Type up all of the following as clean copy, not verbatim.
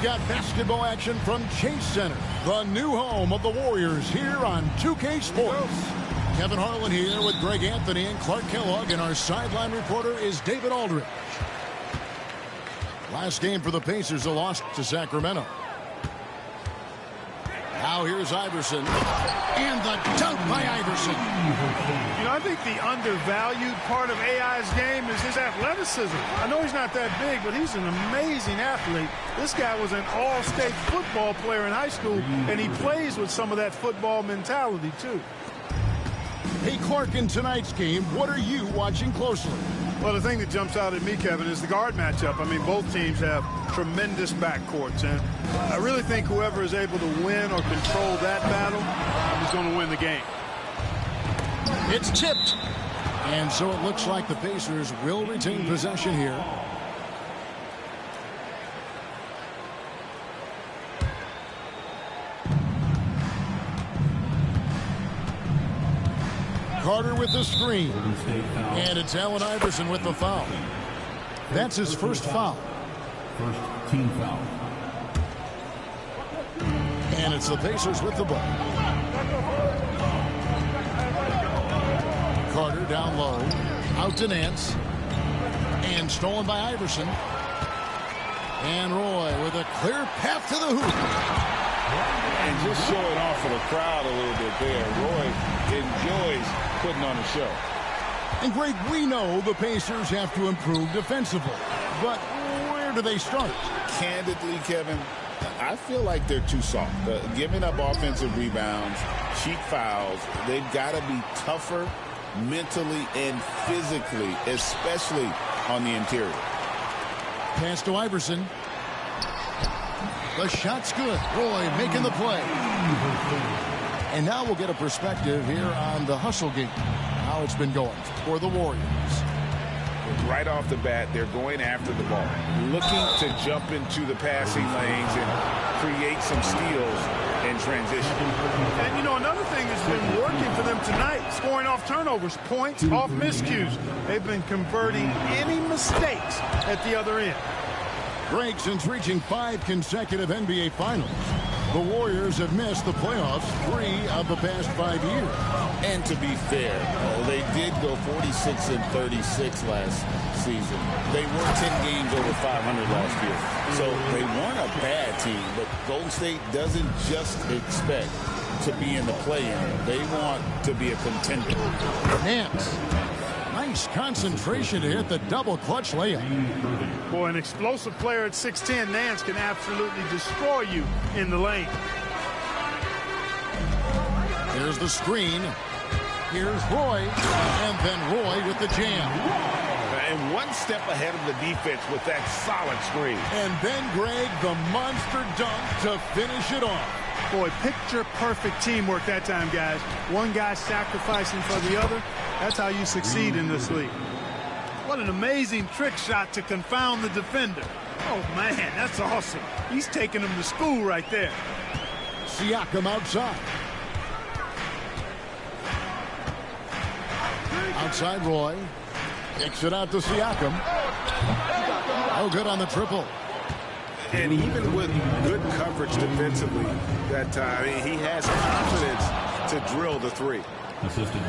Got basketball action from Chase Center, the new home of the Warriors here on 2K Sports. Kevin Harlan here with Greg Anthony and Clark Kellogg, and our sideline reporter is David Aldridge. Last game for the Pacers, a loss to Sacramento. Now here's Iverson, and the dunk by Iverson. You know, I think the undervalued part of AI's game is his athleticism. I know he's not that big, but he's an amazing athlete. This guy was an all-state football player in high school, and he plays with some of that football mentality, too. Hey, Clark, in tonight's game, what are you watching closely? Well, the thing that jumps out at me, Kevin, is the guard matchup. I mean, both teams have tremendous backcourts, and I really think whoever is able to win or control that battle is going to win the game. It's tipped. And so it looks like the Pacers will retain possession here. Carter with the screen. And it's Allen Iverson with the foul. That's his first foul. First team foul. And it's the Pacers with the ball. Carter down low. Out to Nance. And stolen by Iverson. And Roy with a clear path to the hoop. And just showing off for the crowd a little bit there. Roy enjoys putting on a show. And Greg, we know the Pacers have to improve defensively. But where do they start? Candidly, Kevin, I feel like they're too soft. Giving up offensive rebounds, cheap fouls, they've got to be tougher mentally and physically, especially on the interior. Pass to Iverson. The shot's good. Roy making the play. And now we'll get a perspective here on the hustle game. How it's been going for the Warriors. Right off the bat, they're going after the ball, looking to jump into the passing lanes and create some steals in transition. And, you know, another thing that's been working for them tonight, scoring off turnovers, points off miscues. They've been converting any mistakes at the other end. Greg, since reaching 5 consecutive NBA Finals, the Warriors have missed the playoffs 3 of the past 5 years. And to be fair, they did go 46-36 last season. They were 10 games over 500 last year. So they weren't a bad team, but Golden State doesn't just expect to be in the play-in. They want to be a contender. Nance. Nice concentration to hit the double clutch layup. Boy, an explosive player at 6'10", Nance can absolutely destroy you in the lane. Here's the screen. Here's Roy. And then Roy with the jam. And one step ahead of the defense with that solid screen. And then Greg, the monster dunk to finish it off. Boy, picture-perfect teamwork that time, guys. One guy sacrificing for the other. That's how you succeed in this league. What an amazing trick shot to confound the defender. Oh, man, that's awesome. He's taking him to school right there. Siakam outside. Outside Roy. Kicks it out to Siakam. Oh, good on the triple. And even with good coverage defensively that time, he has confidence to drill the three.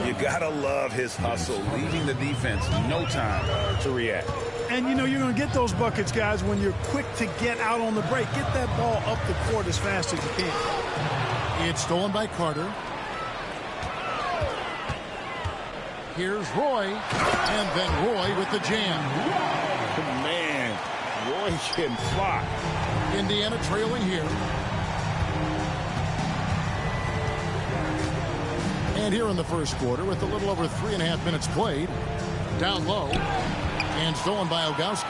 You gotta love his hustle, leaving the defense no time to react. And, you know, you're going to get those buckets, guys, when you're quick to get out on the break. Get that ball up the court as fast as you can. It's stolen by Carter. Here's Roy, and then Roy with the jam. Man, Roy can fly. Indiana trailing here. And here in the first quarter, with a little over 3.5 minutes played, down low, and stolen by Ilgauskas.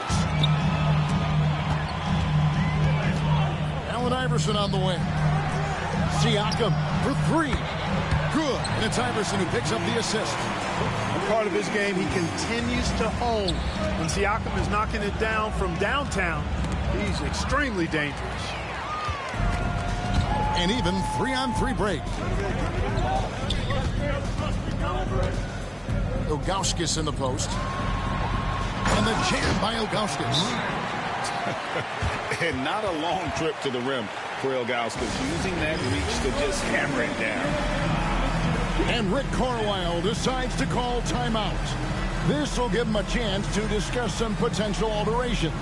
Allen Iverson on the wing. Siakam for three. Good. And it's Iverson who picks up the assist. Part of his game, he continues to hone. When Siakam is knocking it down from downtown, he's extremely dangerous. And even 3-on-3 break. Ilgauskas in the post. And the jam by Ilgauskas. And not a long trip to the rim for Ilgauskas, using that reach to just hammer it down. And Rick Carlisle decides to call timeout. This will give him a chance to discuss some potential alterations.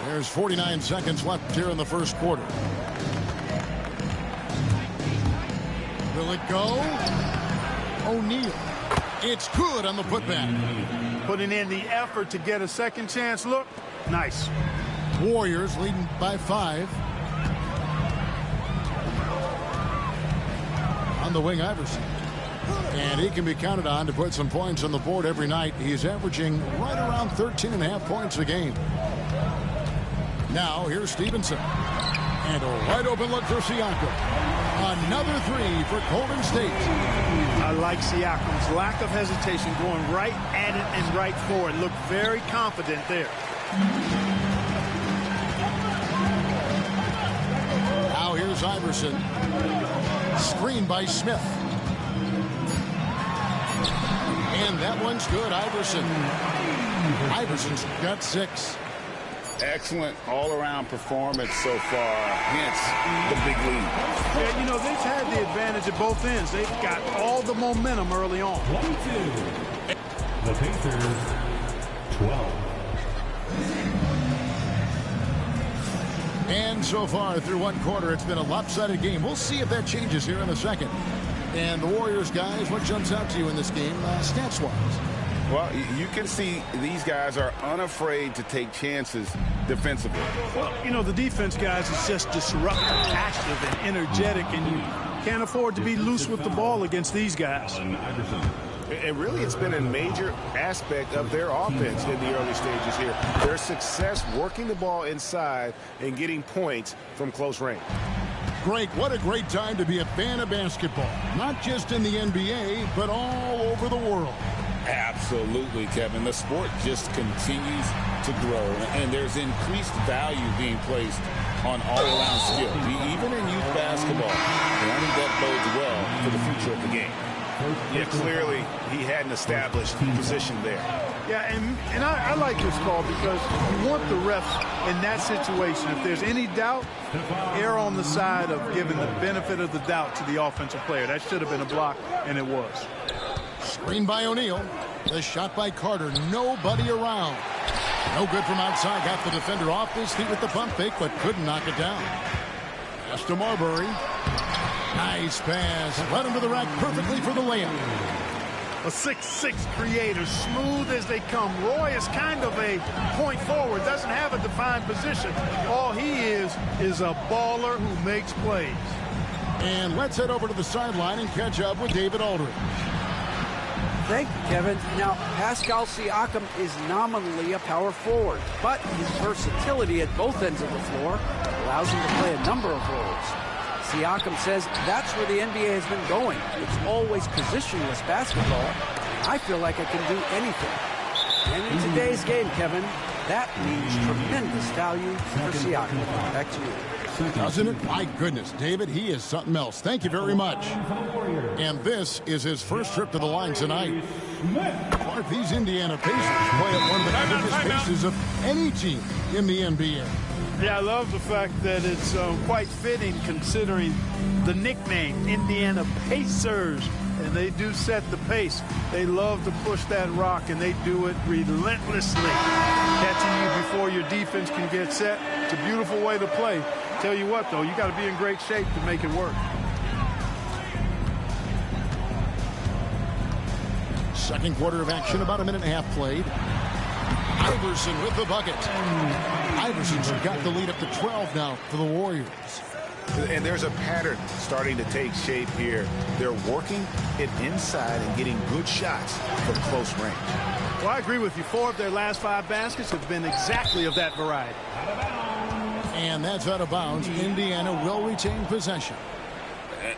There's 49 seconds left here in the first quarter. Will it go? O'Neal. It's good on the putback. Putting in the effort to get a second chance look. Nice. Warriors leading by 5. On the wing, Iverson. And he can be counted on to put some points on the board every night. He's averaging right around 13.5 points a game. Now, here's Stevenson. And a wide open look for Siakam. Another three for Golden State. I like Siakam's lack of hesitation, going right at it and right for it. Looked very confident there. Now here's Iverson. Screen by Smith. And that one's good, Iverson. Iverson's got 6. Excellent all-around performance so far, hence the big lead. Yeah, you know, they've had the advantage at both ends. They've got all the momentum early on. 22. The Pacers, 12. And so far through one quarter, it's been a lopsided game. We'll see if that changes here in a second. And the Warriors, guys, what jumps out to you in this game, stats-wise? Well, you can see these guys are unafraid to take chances defensively. Well, you know, the defense, guys, is just disruptive, active, and energetic, and you can't afford to be loose with the ball against these guys. And really, it's been a major aspect of their offense in the early stages here. Their success working the ball inside and getting points from close range. Greg, what a great time to be a fan of basketball. Not just in the NBA, but all over the world. Absolutely, Kevin. The sport just continues to grow, and there's increased value being placed on all-around skill. Even in youth basketball, and I think that bodes well for the future of the game. Yeah, clearly he had an established position there. Yeah, and I like this call because you want the refs in that situation. If there's any doubt, err on the side of giving the benefit of the doubt to the offensive player. That should have been a block, and it was. Screen by O'Neal. The shot by Carter. Nobody around. No good from outside. Got the defender off his feet with the pump fake, but couldn't knock it down. Pass to Marbury. Nice pass. Led him to the rack perfectly for the layup. A 6'6" creator, smooth as they come. Roy is kind of a point forward, doesn't have a defined position. All he is a baller who makes plays. And let's head over to the sideline and catch up with David Aldridge. Thank you, Kevin. Now, Pascal Siakam is nominally a power forward, but his versatility at both ends of the floor allows him to play a number of roles. Siakam says that's where the NBA has been going. It's always positionless basketball. I feel like I can do anything. And in today's game, Kevin, that means tremendous value for Siakam. Back to you. Doesn't it? My goodness, David, he is something else. Thank you very much. And this is his first trip to the line tonight. Clark, these Indiana Pacers play at one of the biggest paces of any team in the NBA. Yeah, I love the fact that it's quite fitting considering the nickname, Indiana Pacers. And they do set the pace. They love to push that rock, and they do it relentlessly. Catching you before your defense can get set. It's a beautiful way to play. Tell you what, though, you got to be in great shape to make it work. Second quarter of action, about a minute and a half played. Iverson with the bucket. Iverson's got the lead up to 12 now for the Warriors. And there's a pattern starting to take shape here. They're working it inside and getting good shots from close range. Well, I agree with you. 4 of their last 5 baskets have been exactly of that variety. And that's out of bounds. Indiana will retain possession.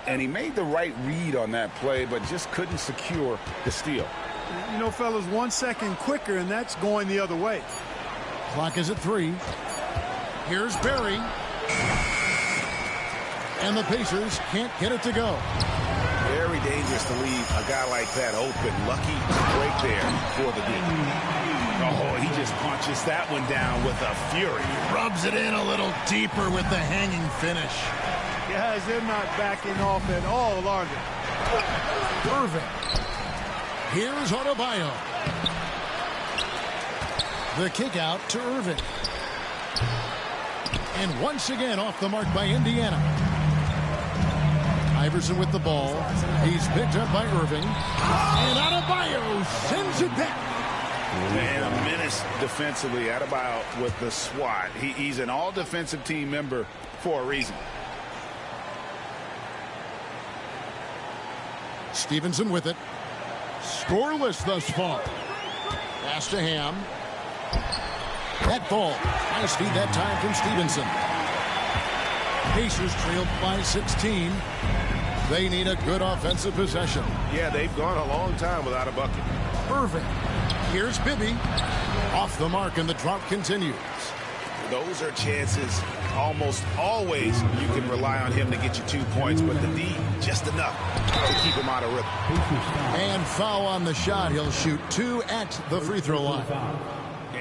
And he made the right read on that play, but just couldn't secure the steal. You know, fellas, 1 second quicker, and that's going the other way. Clock is at 3. Here's Barry. And the Pacers can't get it to go. Very dangerous to leave a guy like that open. Lucky break there for the D. Oh, he just punches that one down with a fury. Rubs it in a little deeper with the hanging finish. Guys, they're not backing off at all, are they? Irving. Here's Adebayo. The kick out to Irving. And once again off the mark by Indiana. Iverson with the ball. He's picked up by Irving. And Adebayo sends it back. And a menace defensively. Adebayo with the swat. He's an all-defensive team member for a reason. Stevenson with it. Scoreless thus far. Pass to Ham. That ball. Nice feed that time from Stevenson. Pacers trailed by 16. They need a good offensive possession. Yeah, they've gone a long time without a bucket. Irving. Here's Bibby. Off the mark, and the drought continues. Those are chances almost always you can rely on him to get you 2 points, but the D, just enough to keep him out of rhythm. And foul on the shot. He'll shoot 2 at the free throw line.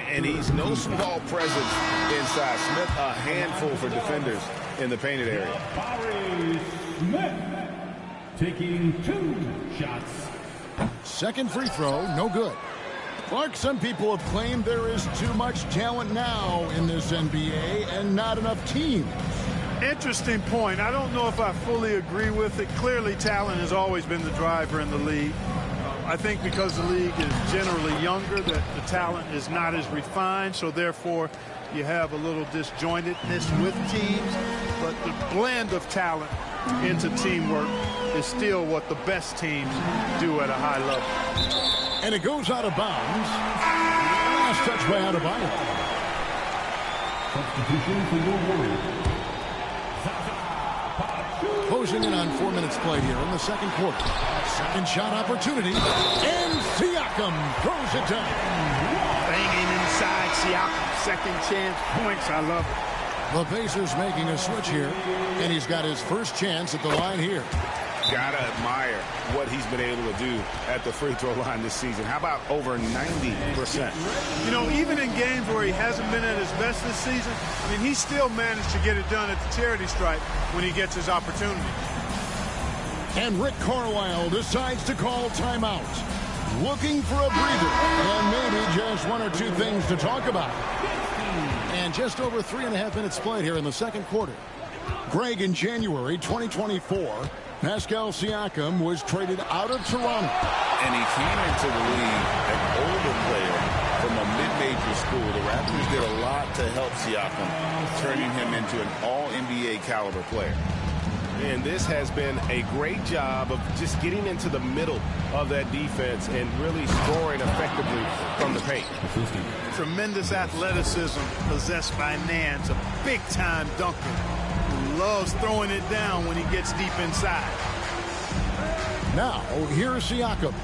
And he's no small presence inside. Smith, a handful for defenders in the painted area. Smith taking 2 shots. Second free throw, no good. Clark, some people have claimed there is too much talent now in this NBA and not enough teams. Interesting point. I don't know if I fully agree with it. Clearly, talent has always been the driver in the league. I think because the league is generally younger, that the talent is not as refined, so therefore you have a little disjointedness with teams. But the blend of talent into teamwork is still what the best teams do at a high level. And it goes out of bounds. Last touch by Adebayo. Substitution for your Warriors. Closing in on 4 minutes played here in the second quarter. Second shot opportunity. And Siakam throws it down. Banging inside Siakam. Second chance points. I love it. The Pacers making a switch here. And he's got his first chance at the line here. Gotta admire what he's been able to do at the free throw line this season. How about over 90%? You know, even in games where he hasn't been at his best this season, I mean, he still managed to get it done at the charity stripe when he gets his opportunity. And Rick Carlisle decides to call timeout. Looking for a breather and maybe just 1 or 2 things to talk about. And just over 3.5 minutes played here in the second quarter. Greg, in January 2024, Pascal Siakam was traded out of Toronto. And he came into the league an older player from a mid-major school. The Raptors did a lot to help Siakam, turning him into an all-NBA caliber player. And this has been a great job of just getting into the middle of that defense and really scoring effectively from the paint. Tremendous athleticism possessed by Nance, a big-time dunker who loves throwing it down when he gets deep inside. Now, here's Siakam.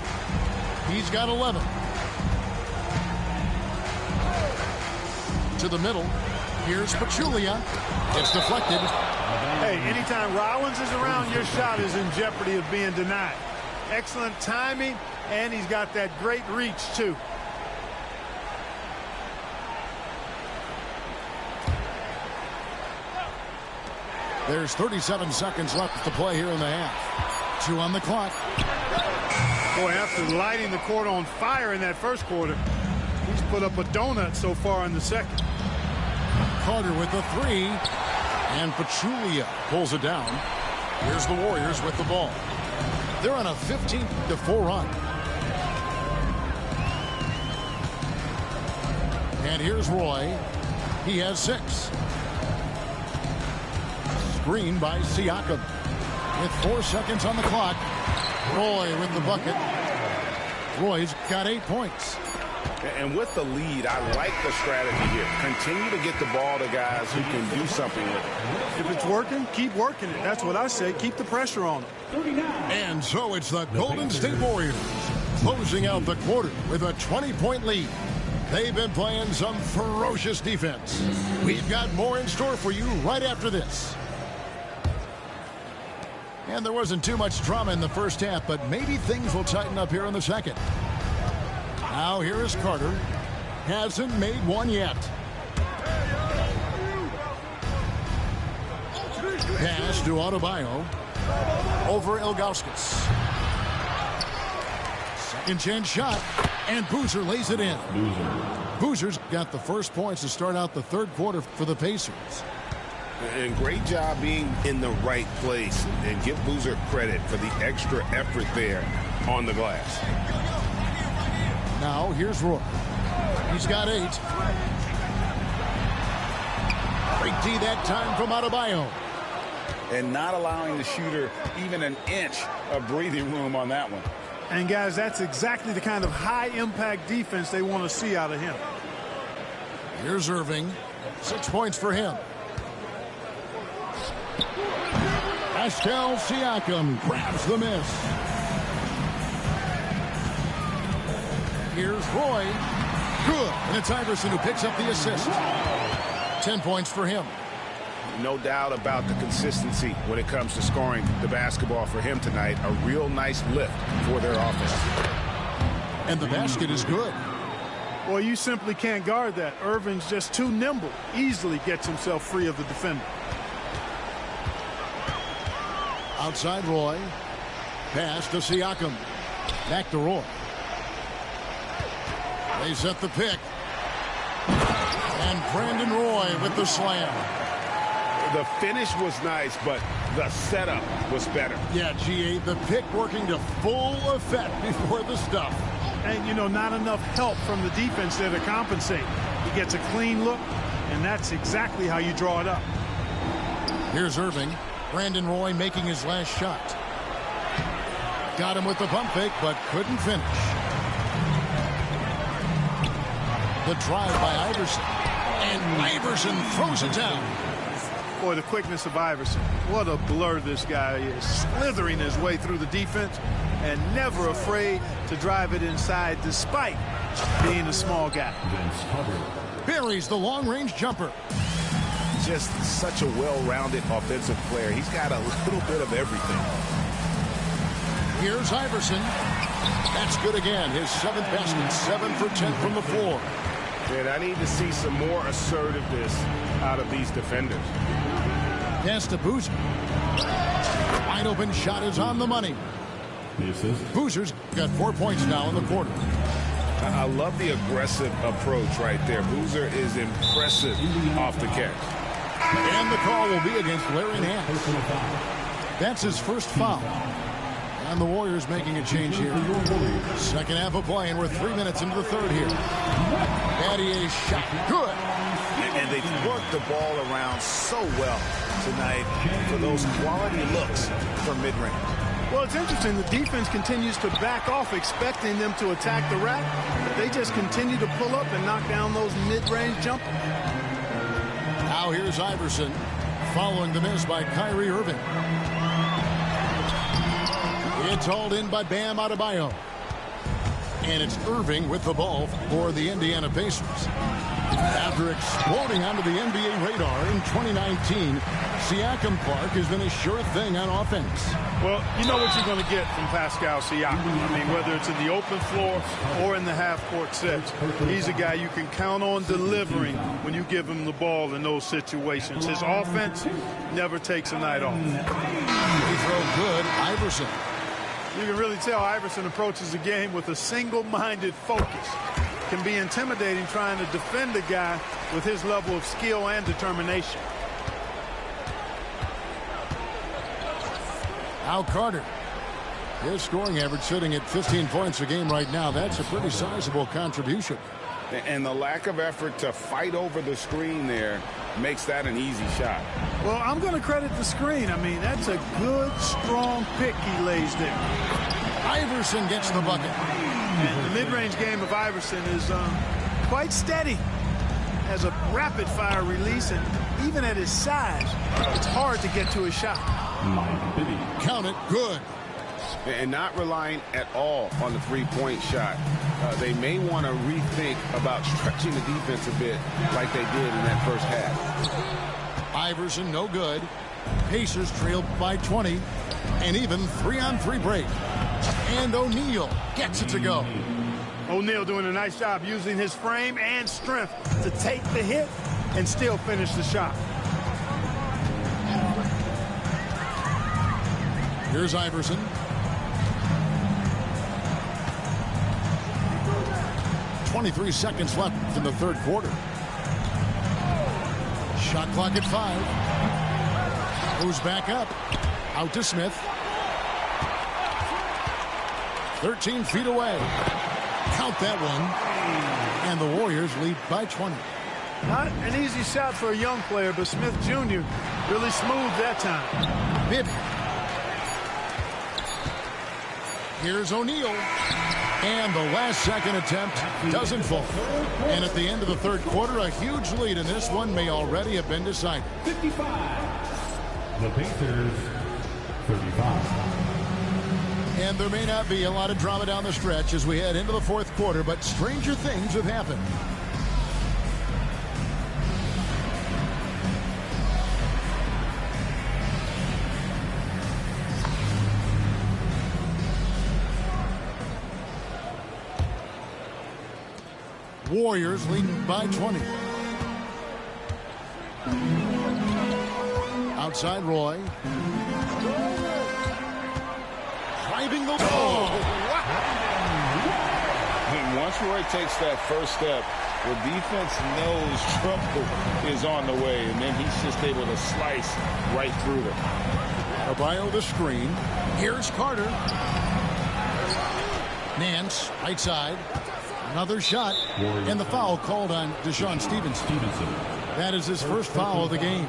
He's got 11. To the middle. Here's Pachulia. It's deflected. Hey, anytime Rollins is around, your shot is in jeopardy of being denied. Excellent timing, and he's got that great reach, too. There's 37 seconds left to play here in the half. 2 on the clock. Boy, after lighting the court on fire in that first quarter, he's put up a donut so far in the second. Carter with the 3. And Pachulia pulls it down. Here's the Warriors with the ball. They're on a 15-4 run. And here's Roy. He has 6. Screen by Siakam. With 4 seconds on the clock. Roy with the bucket. Roy's got 8 points. And with the lead, I like the strategy here. Continue to get the ball to guys who can do something with it. If it's working, keep working it. That's what I say. Keep the pressure on them. And so it's the Golden State Warriors closing out the quarter with a 20-point lead. They've been playing some ferocious defense. We've got more in store for you right after this. And there wasn't too much drama in the first half, but maybe things will tighten up here in the second. Now here is Carter. Hasn't made one yet. Pass to Adebayo. Over Ilgauskas. Second chance shot. And Boozer lays it in. Boozer's got the first points to start out the third quarter for the Pacers. And great job being in the right place. And give Boozer credit for the extra effort there on the glass. Now here's Roy. He's got 8. Great D that time from Adebayo. And not allowing the shooter even an inch of breathing room on that one. And, guys, that's exactly the kind of high-impact defense they want to see out of him. Here's Irving. 6 points for him. Pascal Siakam grabs the miss. Here's Roy. Good. And it's Iverson who picks up the assist. 10 points for him. No doubt about the consistency when it comes to scoring the basketball for him tonight. A real nice lift for their offense. And the basket is good. Well, you simply can't guard that. Irving's just too nimble. Easily gets himself free of the defender. Outside Roy. Pass to Siakam. Back to Roy. They set the pick. And Brandon Roy with the slam. The finish was nice, but the setup was better. Yeah, GA, the pick working to full effect before the stuff. And, you know, not enough help from the defense there to compensate. He gets a clean look, and that's exactly how you draw it up. Here's Irving. Brandon Roy making his last shot. Got him with the pump fake, but couldn't finish. The drive by Iverson. And Iverson throws it down. Boy, the quickness of Iverson. What a blur this guy is. Slithering his way through the defense and never afraid to drive it inside despite being a small guy. Buries the long-range jumper. Just such a well-rounded offensive player. He's got a little bit of everything. Here's Iverson. That's good again. His 7th basket. 7 for 10 from the floor. And I need to see some more assertiveness out of these defenders. Pass to Boozer. Wide open shot is on the money. Boozer's got 4 points now in the quarter. I love the aggressive approach right there. Boozer is impressive off the catch. And the call will be against Larry Nance. That's his first foul. And the Warriors making a change here. Second half of play, and we're 3 minutes into the third here. Battier's shot. Good. And they worked the ball around so well tonight for those quality looks from mid-range. Well, it's interesting. The defense continues to back off, expecting them to attack the rack. But they just continue to pull up and knock down those mid-range jumpers. Now here's Iverson following the miss by Kyrie Irving. It's hauled in by Bam Adebayo. And it's Irving with the ball for the Indiana Pacers. After exploding onto the NBA radar in 2019, Siakam Park has been a sure thing on offense. Well, you know what you're going to get from Pascal Siakam. I mean, whether it's in the open floor or in the half-court sets, he's a guy you can count on delivering when you give him the ball in those situations. His offense never takes a night off. He throw good, Iverson. You can really tell Iverson approaches the game with a single-minded focus. Can be intimidating trying to defend a guy with his level of skill and determination. Al Carter. His scoring average sitting at 15 points a game right now. That's a pretty sizable contribution. And the lack of effort to fight over the screen there makes that an easy shot. Well, I'm going to credit the screen. I mean, that's a good, strong pick he lays there. Iverson gets the bucket. And the mid-range game of Iverson is quite steady. Has a rapid-fire release, and even at his size, it's hard to get to his shot. Count it, good. And not relying at all on the three-point shot. They may want to rethink about stretching the defense a bit like they did in that first half. Iverson, no good. Pacers trailed by 20. And even 3-on-3 break. And O'Neal gets it to go. O'Neal doing a nice job using his frame and strength to take the hit and still finish the shot. Here's Iverson. .23 seconds left in the third quarter. Shot clock at 5. Moves back up. Out to Smith. 13 feet away. Count that one. And the Warriors lead by 20. Not an easy shot for a young player, but Smith Jr. really smooth that time. Bibby. Here's O'Neal. And the last second attempt doesn't fall. And at the end of the third quarter, a huge lead in this one may already have been decided. 55. The Pacers, 35. And there may not be a lot of drama down the stretch as we head into the fourth quarter, but stranger things have happened. Warriors leading by 20. Outside Roy. Driving the ball. And once Roy takes that first step, the defense knows trouble is on the way, and then he's just able to slice right through them. Adebayo the screen. Here's Carter. Nance, right side. Another shot, and the foul called on Deshaun Stevenson. That is his first foul of the game.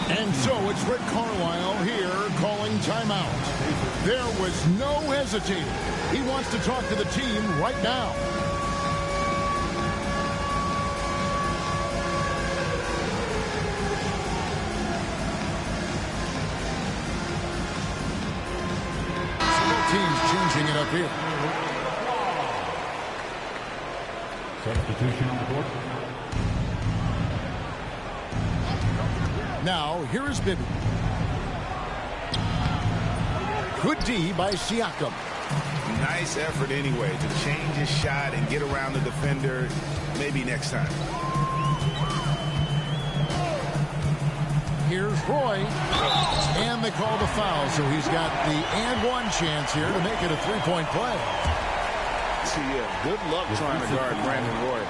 And so it's Rick Carlisle here calling timeout. There was no hesitating. He wants to talk to the team right now. So the team's changing it up here. Substitution on the court. Now, here is Bibby. Good D by Siakam. Nice effort anyway to change his shot and get around the defender. Maybe next time. Here's Roy. And they call the foul, so he's got the and one chance here to make it a three-point play. See, yeah, good luck trying to guard Brandon Roy.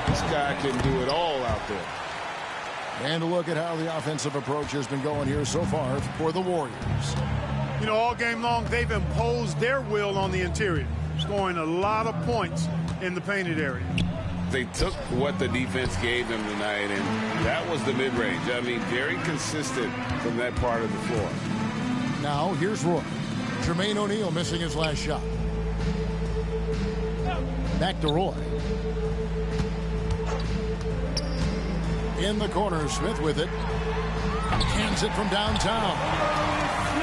This guy can do it all out there. And a look at how the offensive approach has been going here so far for the Warriors. You know, all game long, they've imposed their will on the interior, scoring a lot of points in the painted area. they took what the defense gave them tonight, and that was the mid-range. I mean, very consistent from that part of the floor. Now, here's Roy. Jermaine O'Neal missing his last shot. Back to Roy. In the corner, Smith with it. Hands it from downtown.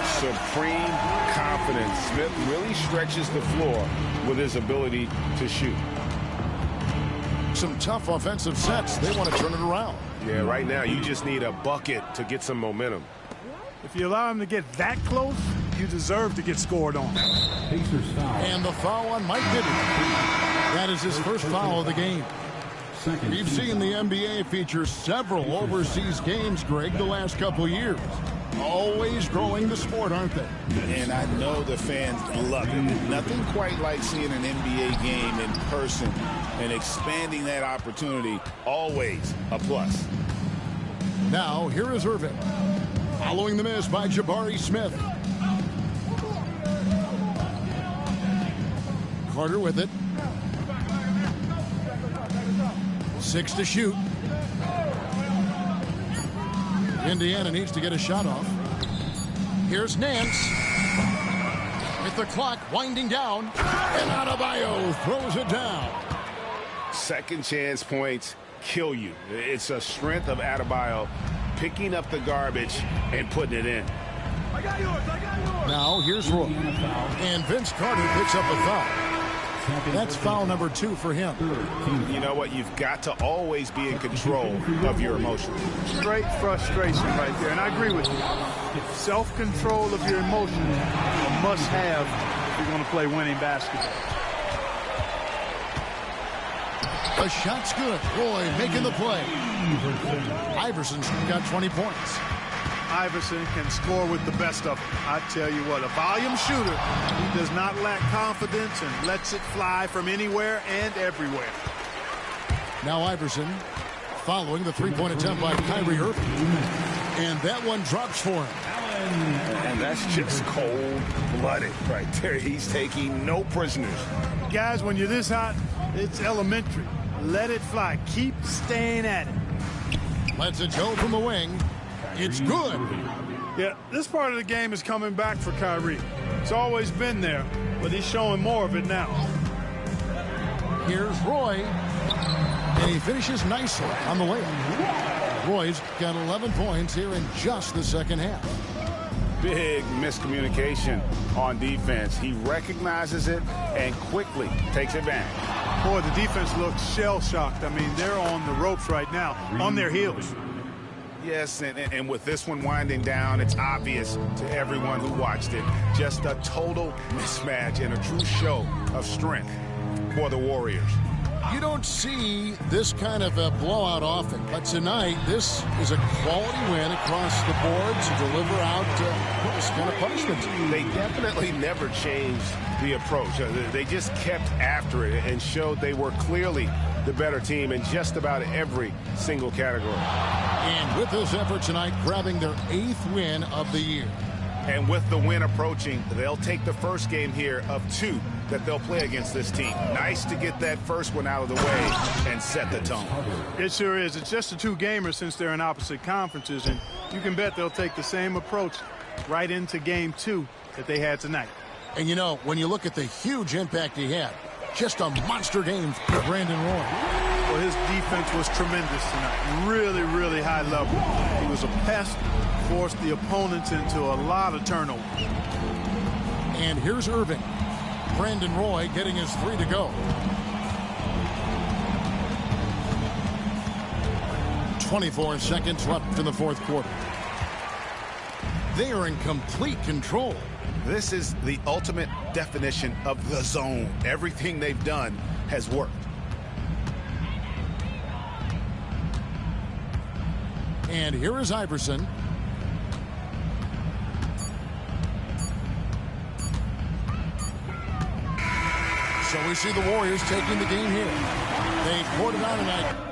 Supreme confidence. Smith really stretches the floor with his ability to shoot. Some tough offensive sets. They want to turn it around. Yeah, right now you just need a bucket to get some momentum. If you allow him to get that close, you deserve to get scored on. Pacers foul. And the foul on Mike Bibby. That is his first foul of the game. We've seen the NBA feature several overseas games, Greg, the last couple years. Always growing the sport, aren't they? And I know the fans love it. Nothing quite like seeing an NBA game in person and expanding that opportunity. Always a plus. Now, here is Irving. Following the miss by Jabari Smith. Carter with it. 6 to shoot. Indiana needs to get a shot off. Here's Nance. With the clock winding down. And Adebayo throws it down. Second chance points kill you. It's a strength of Adebayo picking up the garbage and putting it in. Now here's Roy. And Vince Carter picks up a foul. That's foul number 2 for him. You know what? You've got to always be in control of your emotions. Straight frustration right there. And I agree with you. Self-control of your emotions is a must-have if you're going to play winning basketball. The shot's good. Roy making the play. Iverson's got 20 points. Iverson can score with the best of them. I tell you what, a volume shooter. He does not lack confidence and lets it fly from anywhere and everywhere. Now Iverson following the three-point attempt by Kyrie Irving. And that one drops for him. And that's just cold-blooded right there. He's taking no prisoners. Guys, when you're this hot, it's elementary. Let it fly. Keep staying at it. Lets it go from the wing. It's good. Yeah, this part of the game is coming back for Kyrie. It's always been there, but he's showing more of it now. Here's Roy. And he finishes nicely on the layup. Roy's got 11 points here in just the second half. Big miscommunication on defense. He recognizes it and quickly takes advantage. Boy, the defense looks shell-shocked. I mean, they're on the ropes right now, on their heels. Yes, and with this one winding down, it's obvious to everyone who watched it. Just a total mismatch and a true show of strength for the Warriors. You don't see this kind of a blowout often, but tonight this is a quality win across the board to deliver out this kind of punishment. They definitely never changed the approach. They just kept after it and showed they were clearly the better team in just about every single category. And with this effort tonight, grabbing their 8th win of the year. And with the win approaching, they'll take the first game here of 2 that they'll play against this team. Nice to get that first one out of the way and set the tone. It sure is. It's just a 2-gamer since they're in opposite conferences, and you can bet they'll take the same approach right into game 2 that they had tonight. And you know, when you look at the huge impact he had, just a monster game for Brandon Roy. Well, his defense was tremendous tonight. Really, really high level. He was a pest, forced the opponents into a lot of turnover. And here's Irving. Brandon Roy getting his 3 to go. 24 seconds left in the 4th quarter. They are in complete control. This is the ultimate definition of the zone. Everything they've done has worked. And here is Iverson. So we see the Warriors taking the game here. They poured it on tonight.